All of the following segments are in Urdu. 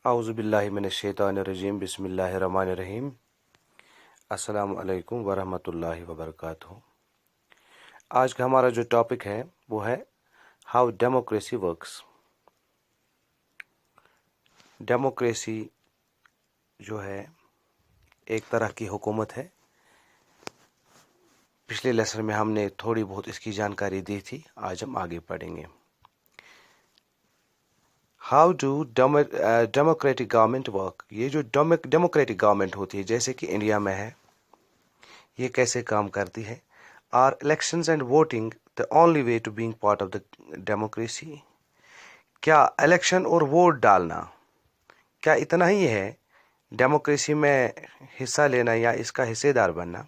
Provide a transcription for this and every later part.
اعوذ باللہ من الشیطان الرجیم بسم اللہ الرحمن الرحیم السلام علیکم ورحمۃ اللہ وبرکاتہ۔ آج کا ہمارا جو ٹاپک ہے وہ ہے ہاؤ ڈیموکریسی ورکس۔ ڈیموکریسی جو ہے ایک طرح کی حکومت ہے۔ پچھلے لیسن میں ہم نے تھوڑی بہت اس کی جانکاری دی تھی، آج ہم آگے پڑھیں گے۔ How do democratic government work. یہ جو ڈیموکریٹک گورنمنٹ ہوتی ہے جیسے کہ انڈیا میں ہے، یہ کیسے کام کرتی ہے؟ Are elections and voting the only way to being part of the democracy. کیا الیکشن اور ووٹ ڈالنا کیا اتنا ہی ہے ڈیموکریسی میں حصہ لینا یا اس کا حصے دار بننا؟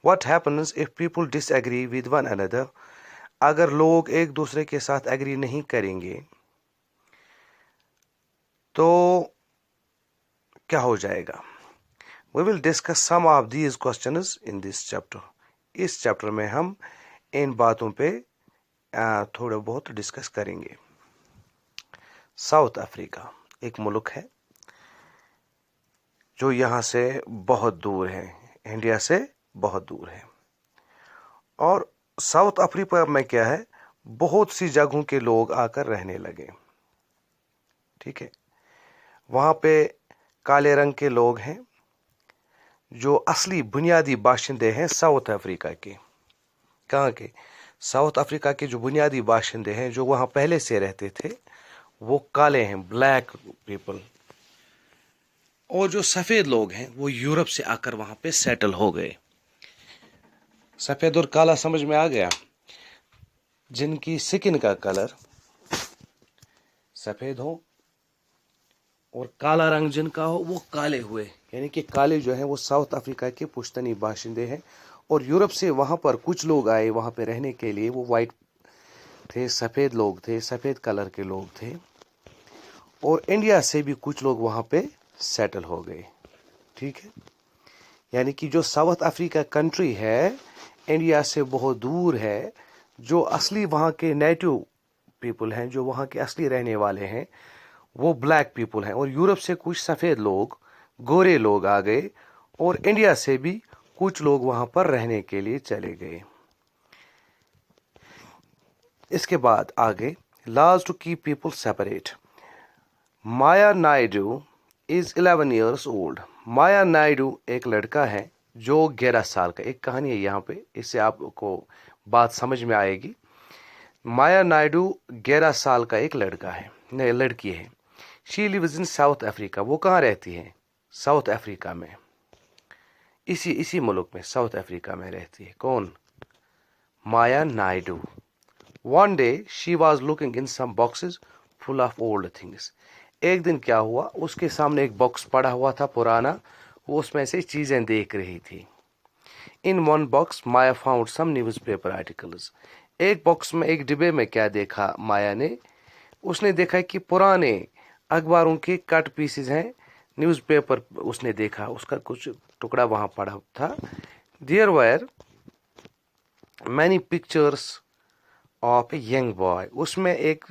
What happens if people disagree with one اندر۔ اگر لوگ ایک دوسرے کے ساتھ ایگری نہیں کریں گے تو کیا ہو جائے گا؟ We will discuss some of these questions in this chapter۔ اس چیپٹر میں ہم ان باتوں پہ تھوڑا بہت ڈسکس کریں گے۔ ساؤتھ افریقہ ایک ملک ہے جو یہاں سے بہت دور ہے، انڈیا سے بہت دور ہے۔ اور ساؤتھ افریقہ میں کیا ہے، بہت سی جگہوں کے لوگ آ کر رہنے لگے، ٹھیک ہے۔ وہاں پہ کالے رنگ کے لوگ ہیں جو اصلی بنیادی باشندے ہیں ساؤتھ افریقہ کے۔ کہاں کے؟ ساؤتھ افریقہ کے جو بنیادی باشندے ہیں جو وہاں پہلے سے رہتے تھے وہ کالے ہیں، بلیک پیپل۔ اور جو سفید لوگ ہیں وہ یورپ سے آ کر وہاں پہ سیٹل ہو گئے۔ سفید اور کالا سمجھ میں آ گیا؟ جن کی سکن کا کلر سفید ہو اور کالا رنگ جن کا ہو وہ کالے ہوئے، یعنی کہ کالے جو ہیں وہ ساؤتھ افریقہ کے پشتنی باشندے ہیں۔ اور یورپ سے وہاں پر کچھ لوگ آئے وہاں پہ رہنے کے لیے، وہ وائٹ تھے، سفید لوگ تھے، سفید کلر کے لوگ تھے۔ اور انڈیا سے بھی کچھ لوگ وہاں پہ سیٹل ہو گئے، ٹھیک ہے۔ یعنی کہ جو ساؤتھ افریقہ کنٹری ہے انڈیا سے بہت دور ہے، جو اصلی وہاں کے نیٹو پیپل ہیں، جو وہاں کے اصلی رہنے والے ہیں وہ بلیک پیپل ہیں۔ اور یورپ سے کچھ سفید لوگ، گورے لوگ آ گئے، اور انڈیا سے بھی کچھ لوگ وہاں پر رہنے کے لیے چلے گئے۔ اس کے بعد آگے laws to keep people separate. Maya Naidoo is 11 years old. Maya Naidoo ایک لڑکا ہے جو 11 سال کا۔ ایک کہانی ہے یہاں پہ، اس سے آپ کو بات سمجھ میں آئے گی۔ مایا نائیڈو 11 سال کا ایک لڑکا ہے، نہیں لڑکی ہے۔ شی لیوز ان ساؤتھ افریقہ۔ وہ کہاں رہتی ہے؟ ساؤتھ افریقہ میں، اسی ملک میں، ساؤتھ افریقہ میں رہتی ہے۔ کون؟ Maya Naidoo. One day she was looking in some boxes full of old things. ایک دن کیا ہوا، اس کے سامنے ایک باکس پڑا ہوا تھا پرانا، وہ اس میں سے چیزیں دیکھ رہی تھی۔ In one box Maya found some news paper articles. ایک باکس میں، ایک ڈبے میں کیا دیکھا مایا نے؟ اس نے دیکھا کہ پرانے اخباروں کے کٹ پیسز ہیں، نیوز پیپر اس نے دیکھا، اس کا کچھ ٹکڑا وہاں پڑا تھا۔ There were many pictures of a young boy. اس میں ایک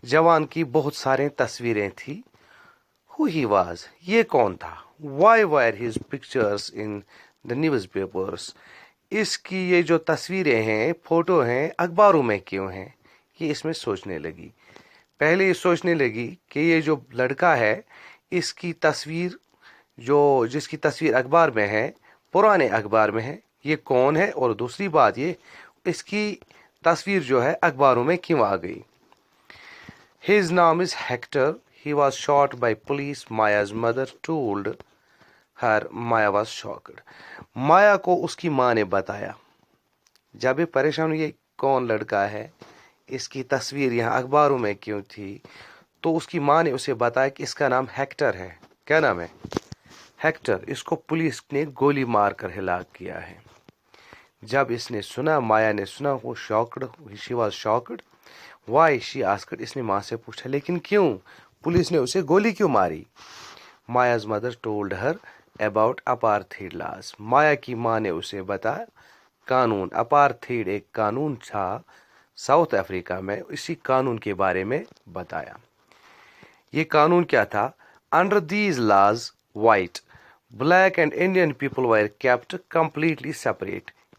جوان کی بہت سارے تصویریں تھیں۔ ہو ہی واز، یہ کون تھا؟ Why were his pictures in the newspapers. اس کی یہ جو تصویریں ہیں، فوٹو ہیں، اخباروں میں کیوں ہیں؟ یہ اس میں سوچنے لگی۔ پہلے یہ سوچنے لگی کہ یہ جو لڑکا ہے اس کی تصویر، جس کی تصویر اخبار میں ہے، پرانے اخبار میں ہے، یہ کون ہے؟ اور دوسری بات یہ، اس کی تصویر جو ہے اخباروں میں کیوں آ گئی؟ ہز نام is Hector, he was shot by police, Maya's mother told her, Maya was shocked. Maya کو اس کی ماں نے بتایا، جب یہ پریشان ہوئی یہ کون لڑکا ہے، اس کی تصویر یہاں اخباروں میں کیوں تھی، تو اس کی ماں نے اسے بتایا کہ اس کا نام ہیکٹر ہے۔ کیا نام ہے؟ ہیکٹر۔ اس کو پولیس نے گولی مار کر ہلاک کیا ہے۔ جب اس نے سنا، مایا نے سنا، وہ shocked, she was shocked. Why she asked, اس نے ماں سے پوچھا لیکن کیوں؟ پولیس نے اسے گولی کیوں ماری؟ Maya's mother told her about apartheid laws. Maya کی ماں نے اسے بتایا قانون، اپارتھیڈ ایک قانون تھا ساؤتھ افریقہ میں، اسی قانون کے بارے میں بتایا۔ یہ قانون کیا تھا؟ Under these laws, white, black and Indian people were kept completely separate.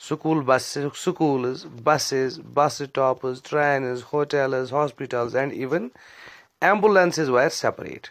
Schools, buses, bus stops, trains, hotels, hospitals and even ambulances were separate.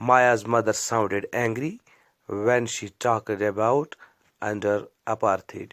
Maya's mother sounded angry when she talked about under apartheid.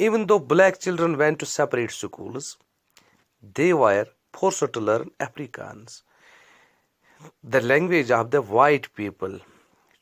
Even though black children went to separate schools, they were forced to learn Afrikaans, the language of the white people.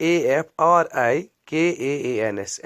AFRIKAANS,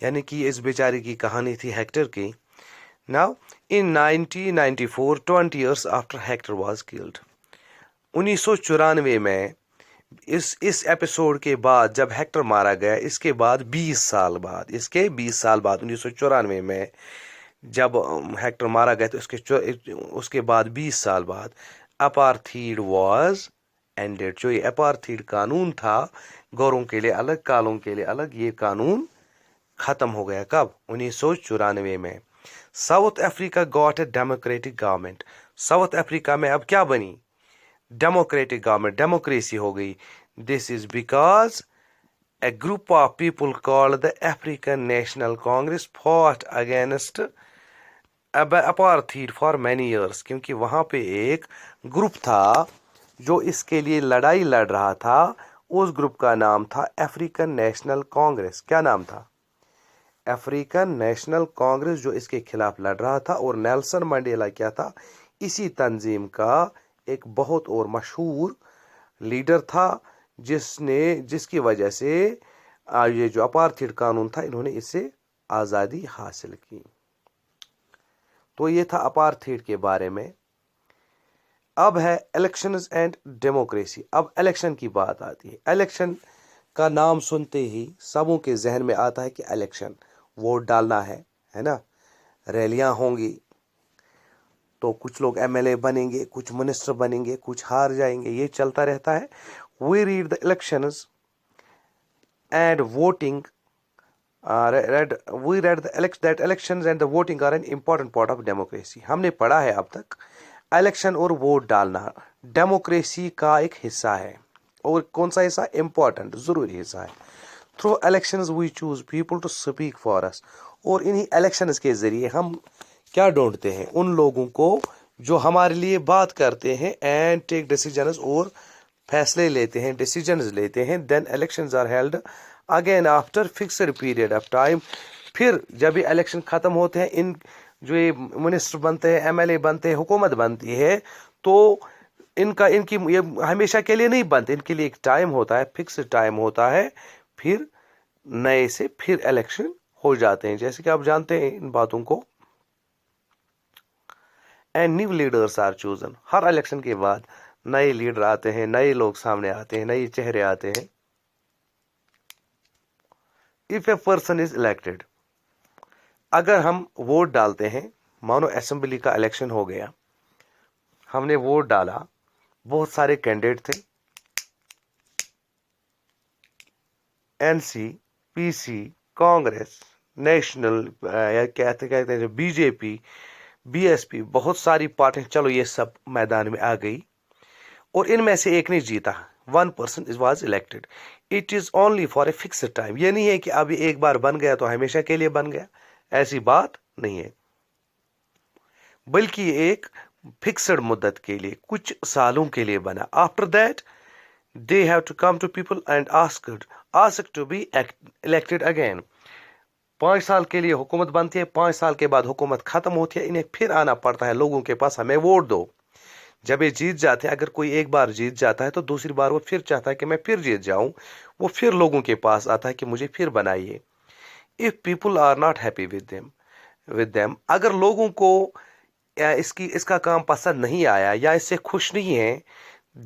یعنی کہ اس بیچارے کی کہانی تھی ہیکٹر کی. Now, in 1994, 20 years after Hector was killed. 1994 میں اس ایپیسوڈ کے بعد جب ہیکٹر مارا گیا، اس کے بعد 20 سال بعد 1994 میں جب ہیکٹر مارا گیا تو اس کے بعد 20 سال بعد اپارتھیڈ واز اینڈیڈ. جو یہ اپارتھیڈ قانون تھا، گوروں کے لیے الگ کالوں کے لیے الگ، یہ قانون ختم ہو گیا. کب؟ 1994 میں. South Africa got a democratic government. South Africa میں اب کیا بنی؟ ڈیموکریٹک گورنمنٹ، ڈیموکریسی ہو گئی. This is because a group of people called the African National Congress fought against apartheid for many years. کیونکہ وہاں پہ ایک گروپ تھا جو اس کے لیے لڑائی لڑ رہا تھا. اس گروپ کا نام تھا افریقن نیشنل کانگریس. کیا نام تھا؟ افریقن نیشنل کانگریس، جو اس کے خلاف لڑ رہا تھا. اور نیلسن منڈیلا کیا تھا؟ اسی تنظیم کا ایک بہت اور مشہور لیڈر تھا، جس کی وجہ سے یہ جو اپارتھیڈ قانون تھا، انہوں نے اس سے آزادی حاصل کی. تو یہ تھا اپارتھیڈ کے بارے میں. اب ہے الیکشنز اینڈ ڈیموکریسی. اب الیکشن کی بات آتی ہے. الیکشن کا نام سنتے ہی سبوں کے ذہن میں آتا ہے کہ الیکشن، ووٹ ڈالنا ہے نا، ریلیاں ہوں گی، تو کچھ لوگ ایم ایل اے بنیں گے، کچھ منسٹر بنیں گے، کچھ ہار جائیں گے. یہ چلتا رہتا ہے. We read the elections and voting we read that elections and the voting are an important part of democracy. ہم نے پڑھا ہے اب تک الیکشن اور ووٹ ڈالنا ڈیموکریسی کا ایک حصہ ہے. اور کون سا حصہ؟ امپورٹنٹ، ضروری حصہ ہے. Through elections we choose people to speak for us. اور انہی الیکشنز کے ذریعے ہم کیا ڈھونڈتے ہیں؟ ان لوگوں کو جو ہمارے لیے بات کرتے ہیں. اینڈ ٹیک ڈیسیجنز، اور فیصلے لیتے ہیں، ڈیسیجنز لیتے ہیں. Then elections are held again after fixed period of time. پھر جب یہ الیکشن ختم ہوتے ہیں، ان جو یہ منسٹر بنتے ہیں، ایم ایل اے بنتے ہیں، حکومت بنتی ہے، تو ان کی یہ ہمیشہ کے لیے نہیں بنتے. ان کے لیے ایک ٹائم ہوتا ہے، فکسڈ ٹائم ہوتا ہے. پھر نئے سے پھر الیکشن ہو جاتے ہیں، جیسے کہ آپ جانتے ہیں ان باتوں کو. And new leaders are chosen. ہر الیکشن کے بعد نئے لیڈر آتے ہیں، نئے لوگ سامنے آتے ہیں، نئے چہرے آتے ہیں. If a person is elected, اگر ہم ووٹ ڈالتے ہیں، مانو اسمبلی کا الیکشن ہو گیا، ہم نے ووٹ ڈالا، بہت سارے کینڈیڈیٹ تھے، این سی، پی سی، کانگریس، نیشنل، یا کہتے ہیں بی جے پی، بی ایس پی، بہت ساری پارٹیاں. چلو یہ سب میدان میں آ گئی، اور ان میں سے ایک نے جیتا. One person was elected. It is only for a fixed time. یہ نہیں ہے کہ ابھی ایک بار بن گیا تو ہمیشہ کے لیے بن گیا، ایسی بات نہیں ہے. بلکہ یہ ایک فکسڈ مدت کے لیے، کچھ سالوں کے لیے بنا. After that they have to come to people and ask to be elected again. 5 سال کے لیے حکومت بنتی ہے، 5 سال کے بعد حکومت ختم ہوتی ہے، انہیں پھر آنا پڑتا ہے لوگوں کے پاس، ہمیں ووٹ دو. جب یہ جیت جاتے ہیں، اگر کوئی ایک بار جیت جاتا ہے تو دوسری بار وہ پھر چاہتا ہے کہ میں پھر جیت جاؤں. وہ پھر لوگوں کے پاس آتا ہے کہ مجھے پھر بنائیے. if people are not happy with them, اگر لوگوں کو اس کا کام پسند نہیں آیا یا اس سے خوش نہیں ہیں،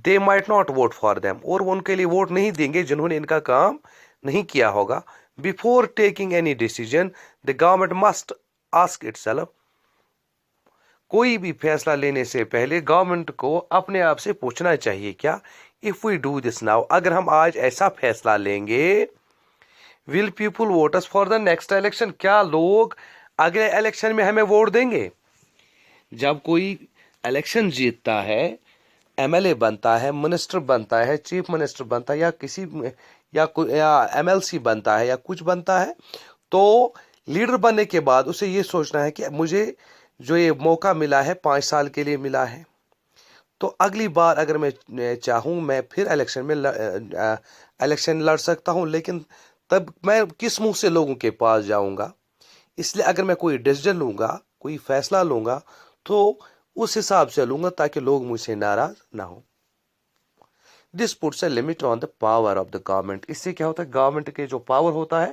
they might not vote for them. اور وہ ان کے لیے ووٹ نہیں دیں گے جنہوں نے ان کا کام نہیں کیا ہوگا. before taking any decision, the government must ask itself. کوئی بھی فیصلہ لینے سے پہلے گورنمنٹ کو اپنے آپ سے پوچھنا چاہیے، کیا؟ if we do this now, اگر ہم آج ایسا فیصلہ لیں گے، will people vote us for the next election, کیا لوگ اگلے الیکشن میں ہمیں ووٹ دیں گے؟ جب کوئی الیکشن جیتتا ہے، ایم ایل اے بنتا ہے، منسٹر بنتا ہے، چیف منسٹر بنتا ہے، یا ایم ایل سی بنتا ہے، یا کچھ بنتا ہے، تو لیڈر بننے کے بعد اسے یہ سوچنا ہے کہ مجھے جو یہ موقع ملا ہے 5 سال کے لیے ملا ہے، تو اگلی بار اگر میں چاہوں میں پھر الیکشن لڑ سکتا ہوں. لیکن تب میں کس منہ سے لوگوں کے پاس جاؤں گا؟ اس لیے اگر میں کوئی ڈیسیژن لوں گا، کوئی فیصلہ لوں گا، تو اس حساب سے لوں گا تاکہ لوگ مجھ سے ناراض نہ ہوں. دس puts a limit on the power of the government. اس سے کیا ہوتا ہے؟ گورنمنٹ کے جو پاور ہوتا ہے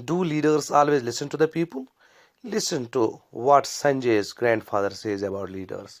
Do leaders always listen to the people? Listen to what Sanjay's grandfather says about leaders.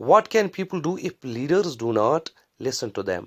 What can people do if leaders do not listen to them?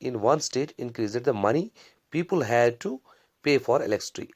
in one state increased the money people had to pay for electricity.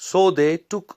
So they took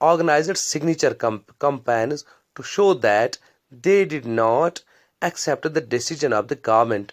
organized signature campaigns to show that they did not accept the decision of the government.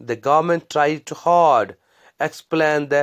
The government tried to hard explain the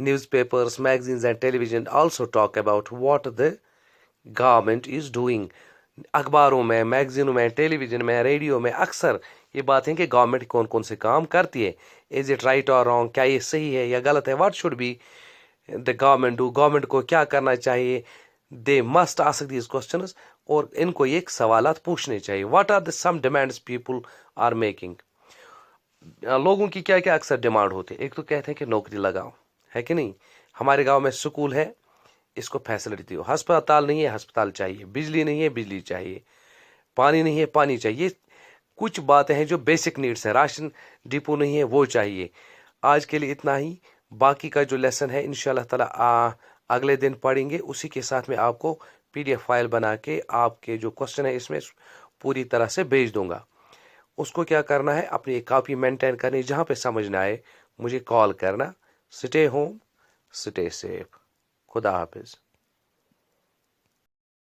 Newspapers, magazines and television also talk about what the government is doing. اخباروں میں, میگزینوں میں, ٹیلی ویژن میں, ریڈیو میں اکثر یہ بات ہے کہ گورنمنٹ کون کون سے کام کرتی ہے. Is it right or wrong, کیا یہ صحیح ہے یا غلط ہے, what should be the government do, government کو کیا کرنا چاہیے. They must ask these questions, اور ان کو یہ سوالات پوچھنے چاہیے. What are the some demands people are making. لوگوں کی کیا کیا اکثر ڈیمانڈ ہوتی ہے. ایک تو کہتے ہیں کہ نوکری لگاؤ, ہے کہ نہیں. ہمارے گاؤں میں سکول ہے, اس کو فیسلٹی دیو. ہسپتال نہیں ہے, ہسپتال چاہیے. بجلی نہیں ہے, بجلی چاہیے. پانی نہیں ہے, پانی چاہیے. کچھ باتیں ہیں جو بیسک نیڈس ہیں. راشن ڈپو نہیں ہے, وہ چاہیے. آج کے لیے اتنا ہی. باقی کا جو لیسن ہے انشاءاللہ تعالی اگلے دن پڑھیں گے. اسی کے ساتھ میں آپ کو PDF فائل بنا کے آپ کے جو کوشچن ہے اس میں پوری طرح سے بھیج دوں گا. اس کو کیا کرنا ہے, اپنی ایک کاپی مینٹین کرنی. جہاں پہ سمجھ نہ آئے مجھے کال کرنا. Stay home, stay safe. خدا حافظ.